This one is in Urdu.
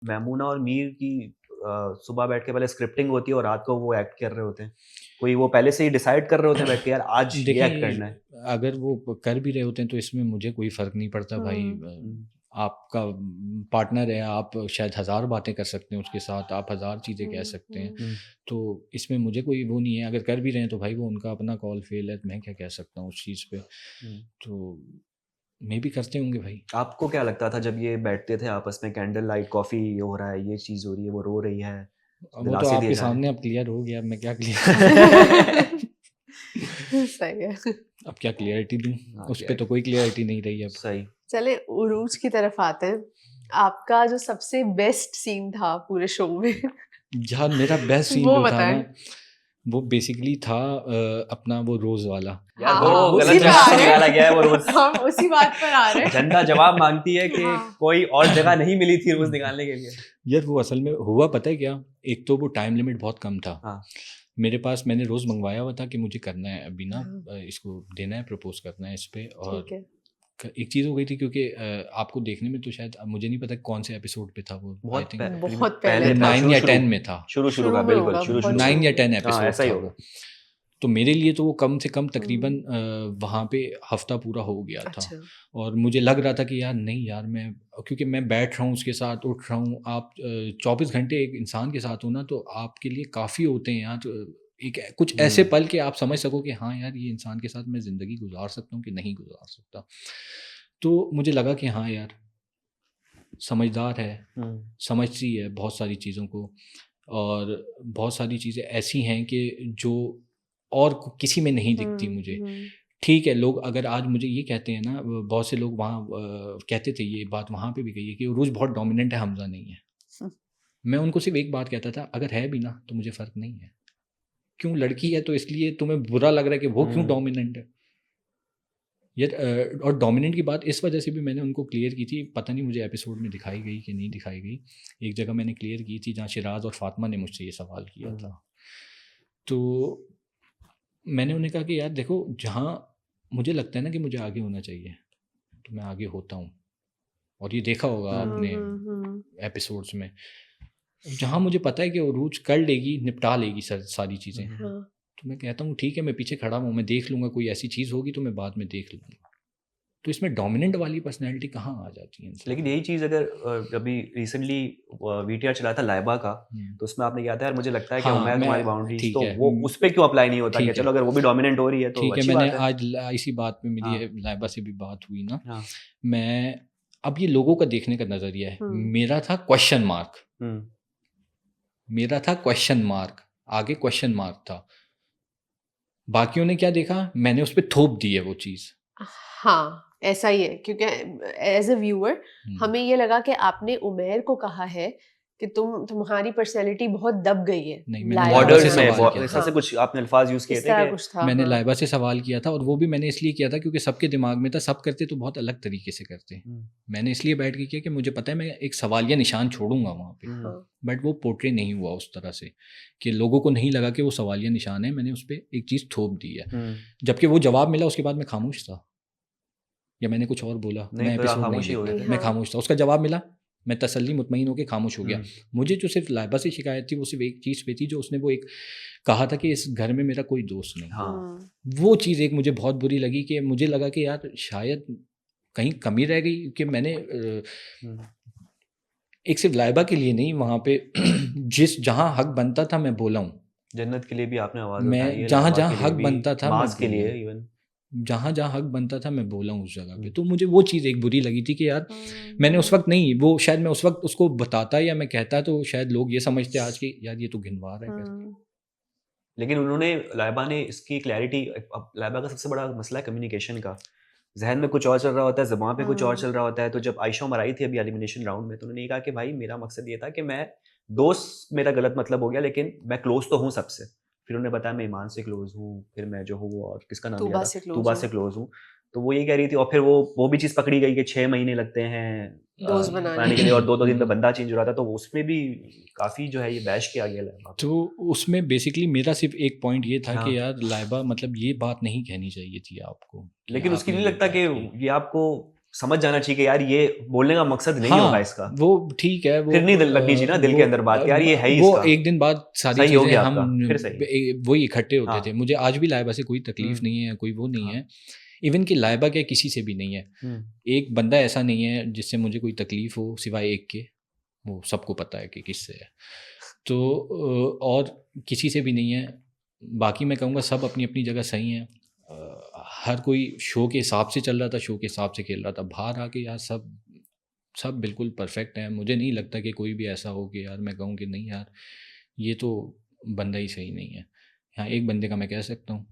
میمونہ اور میر کی صبح بیٹھ کے پہلے اسکرپٹنگ ہوتی ہے اور رات کو وہ ایکٹ کر رہے ہوتے ہیں؟ کوئی وہ پہلے سے ہی ڈیسائیڈ کر رہے ہوتے ہیں بیٹھ کے یار آج یہ ایکٹ کرنا ہے؟ دیکھیں اگر وہ کر بھی رہے ہوتے ہیں تو اس میں مجھے کوئی فرق نہیں پڑتا بھائی. آپ کا پارٹنر ہے, آپ شاید 1000 باتیں کر سکتے ہیں اس کے ساتھ, آپ 1000 چیزیں کہہ سکتے ہیں, تو اس میں مجھے کوئی وہ نہیں ہے. اگر کر بھی رہے ہیں تو بھائی وہ ان کا اپنا کال فیل ہے, میں کیا کہہ سکتا ہوں اس چیز پہ. تو میں بھی کرتے ہوں گے بھائی. آپ کو کیا لگتا تھا جب یہ بیٹھتے تھے آپس میں, کینڈل لائٹ کافی ہو رہا ہے, یہ چیز ہو رہی ہے, وہ رو رہی ہے, وہ تو آپ کے سامنے اب کلیئر ہو گیا, اب میں کیا صحیح ہے, اب کیا کلیئرٹی دوں اس پہ, تو کوئی کلیئرٹی نہیں رہی اب. صحیح. چلے عروج کی طرف آتے ہیں. آپ کا جو سب سے بیسٹ سین تھا پورے شو میں, جہاں میرا بیسٹ سین جو تھا نا وہ بیسیکلی تھا اپنا وہ روز والا. اسی بات پر آ رہے ہیں. جنتا جواب مانگتی ہے کہ کوئی اور جگہ نہیں ملی تھی روز نکالنے کے لیے. یار وہ اصل میں ہوا پتہ ہے کیا, ایک تو وہ ٹائم لمٹ بہت کم تھا میرے پاس. میں نے روز منگوایا ہوا تھا کہ مجھے کرنا ہے ابھی نا, اس کو دینا ہے, پرپوز کرنا ہے اس پہ. اور ایک چیز ہو گئی تھی کیونکہ آپ کو دیکھنے میں تو شاید مجھے نہیں پتا کون سے ایپیسوڈ پہ تھا وہ, بہت پہلے 9 یا 10 میں تھا, شروع کا, بالکل 9 یا 10 ایپیسوڈ تھا وہ. تو میرے لیے تو وہ کم سے کم تقریباً وہاں پہ ہفتہ پورا ہو گیا تھا. اور مجھے لگ رہا تھا کہ یار نہیں یار, میں کیونکہ میں بیٹھ رہا ہوں اس کے ساتھ, اٹھ رہا ہوں. آپ 24 گھنٹے ایک انسان کے ساتھ ہوں نا, تو آپ کے لیے کافی ہوتے ہیں یار ایک کچھ ایسے پل کہ آپ سمجھ سکو کہ ہاں یار یہ انسان کے ساتھ میں زندگی گزار سکتا ہوں کہ نہیں گزار سکتا. تو مجھے لگا کہ ہاں یار سمجھدار ہے, سمجھتی ہے بہت ساری چیزوں کو, اور بہت ساری چیزیں ایسی ہیں کہ جو اور کسی میں نہیں دکھتی مجھے. ٹھیک ہے, لوگ اگر آج مجھے یہ کہتے ہیں نا, بہت سے لوگ وہاں کہتے تھے یہ بات وہاں پہ بھی کہی ہے کہ عروج بہت ڈومیننٹ ہے, حمزہ نہیں ہے. میں ان کو صرف ایک بات کہتا تھا, اگر ہے بھی نا تو مجھے فرق نہیں ہے. کیوں لڑکی ہے تو اس لیے تمہیں برا لگ رہا ہے کہ وہ کیوں ڈومیننٹ ہے. اور ڈومیننٹ کی بات اس وجہ سے بھی میں نے ان کو کلیئر کی تھی, پتہ نہیں مجھے ایپیسوڈ میں دکھائی گئی کہ نہیں دکھائی گئی. ایک جگہ میں نے کلیئر کی تھی جہاں شراز اور فاطمہ نے مجھ سے یہ سوال کیا تھا. تو میں نے انہیں کہا کہ یار دیکھو, جہاں مجھے لگتا ہے نا کہ مجھے آگے ہونا چاہیے تو میں آگے ہوتا ہوں. اور یہ دیکھا ہوگا آپ نے ایپیسوڈس میں, جہاں مجھے پتہ ہے کہ عروج کر لے گی, نپٹا لے گی ساری چیزیں, تو میں کہتا ہوں ٹھیک ہے میں پیچھے کھڑا ہوں, میں دیکھ لوں گا, کوئی ایسی چیز ہوگی تو میں بعد میں دیکھ لوں گا. تو اس میں ڈومیننٹ والی پرسنالٹی کہاں آ جاتی ہے. لیکن یہی چیز اگر ابھی ریسنٹلی وی ٹی آر چلا تھا لائبہ کا, تو اس میں آپ نے کہا تھا یار مجھے لگتا ہے کہ عمیر تمہاری باؤنڈریز, تو وہ اس پہ کیوں اپلائی نہیں ہوتا کہ چلو اگر وہ بھی ڈومیننٹ ہو رہی ہے تو اچھی بات ہے. میں نے آج اسی بات پہ میری لائبہ سے بھی بات ہوئی نا, میں اب یہ لوگوں کا دیکھنے کا نظریہ ہے. میرا تھا کوشچن مارک, آگے کوشچن مارک تھا. باقیوں نے کیا دیکھا, میں نے اس پہ تھوپ دی ہے وہ چیز. ہاں ایسا ہی ہے, کیونکہ ایز اے ویور ہمیں یہ لگا کہ آپ نے عمیر کو کہا ہے کہ تمہاری پرسنالٹی بہت دب گئی ہے. میں نے لائبہ سے سوال کیا تھا, اور وہ بھی میں نے اس لیے کیا تھا کیونکہ سب کے دماغ میں تھا, سب کرتے تو بہت الگ طریقے سے کرتے. میں نے اس لیے بیٹھ کے کیا کہ مجھے پتا ہے میں ایک سوالیہ نشان چھوڑوں گا وہاں پہ, بٹ وہ پورٹری نہیں ہوا اس طرح سے کہ لوگوں کو نہیں لگا کہ وہ سوالیہ نشان ہے. میں نے اس پہ ایک چیز تھوپ دی ہے, جبکہ وہ جواب ملا اس کے بعد میں خاموش تھا, یا میں نے کچھ اور بولا, میں خاموش تھا. اس کا جواب ملا, میں تسلی مطمئن ہو کے خاموش ہو گیا. مجھے جو صرف لائبہ سے شکایت تھی وہ صرف ایک چیز پہ تھی, جو اس نے وہ ایک کہا تھا کہ اس گھر میں میرا کوئی دوست نہیں. وہ چیز ایک مجھے بہت بری لگی کہ مجھے لگا کہ یار شاید کہیں کمی رہ گئی, کہ میں نے ایک صرف لائبہ کے لیے نہیں, وہاں پہ جہاں حق بنتا تھا میں بولا ہوں. جنت کے لیے بھی آپ نے آواز اٹھائی, میں جہاں حق بنتا تھا جہاں حق بنتا تھا میں بولا ہوں اس جگہ پہ. تو مجھے وہ چیز ایک بری لگی تھی کہ یار میں نے اس وقت نہیں, وہ شاید میں اس وقت اس کو بتاتا یا میں کہتا تو شاید لوگ یہ سمجھتے آج کہ یار یہ تو گھنوار ہے. لیکن انہوں نے, لائبہ نے اس کی کلیئرٹی, لائبہ کا سب سے بڑا مسئلہ ہے کمیونیکیشن کا. ذہن میں کچھ اور چل رہا ہوتا ہے, زبان پہ کچھ اور چل رہا ہوتا ہے. تو جب عائشہ عمر آئی تھی ابھی ایلیمینیشن راؤنڈ میں, تو انہوں نے یہ کہا کہ بھائی میرا مقصد یہ تھا کہ میں دوست, میرا غلط مطلب ہو گیا, لیکن میں کلوز تو ہوں سب سے. پھر انہوں نے بتایا میں ایمان سے کلوز ہوں, پھر میں جو ہوں اور کس کا نام لیا تھا, طوبہ سے کلوز ہوں. تو وہ یہ کہہ رہی تھی, اور پھر وہ بھی چیز پکڑی گئی کہ 6 مہینے لگتے ہیں دوست بنانے کے لیے, اور 2 دن پہ بندہ چینج ہو رہا تھا. تو اس میں بھی کافی جو ہے یہ بیش کیا گیا لائبہ. تو اس میں بیسکلی میرا صرف ایک پوائنٹ یہ تھا کہ یار لائبہ مطلب یہ بات نہیں کہنی چاہیے تھی آپ کو. لیکن اس کی نہیں لگتا کہ یہ آپ کو سمجھ جانا چاہیے کہ یار یہ بولنے کا مقصد نہیں ہوگا اس کا, وہ ٹھیک ہے, وہ پھر نہیں لگنی چاہیے نا دل کے اندر بات یار یہ ہے ہی اس وہ کا, ایک دن بعد ساری صحیح ہو چیزیں گیا آپ ہم کا, پھر صحیح. وہی اکٹھے ہوتے ہاں. تھے. مجھے آج بھی لائبہ سے کوئی تکلیف نہیں ہے, کوئی وہ نہیں ہے, ایون کہ لائبہ کے کسی سے بھی نہیں ہے. ایک بندہ ایسا نہیں ہے جس سے مجھے کوئی تکلیف ہو سوائے ایک کے, وہ سب کو پتہ ہے کہ کس سے ہے. تو اور کسی سے بھی نہیں ہے. باقی میں کہوں گا سب اپنی اپنی جگہ صحیح ہیں. ہر کوئی شو کے حساب سے چل رہا تھا, شو کے حساب سے کھیل رہا تھا. باہر آ کے یار سب بالکل پرفیکٹ ہیں. مجھے نہیں لگتا کہ کوئی بھی ایسا ہو کہ یار میں کہوں کہ نہیں یار یہ تو بندہ ہی صحیح نہیں ہے. ہاں ایک بندے کا میں کہہ سکتا ہوں,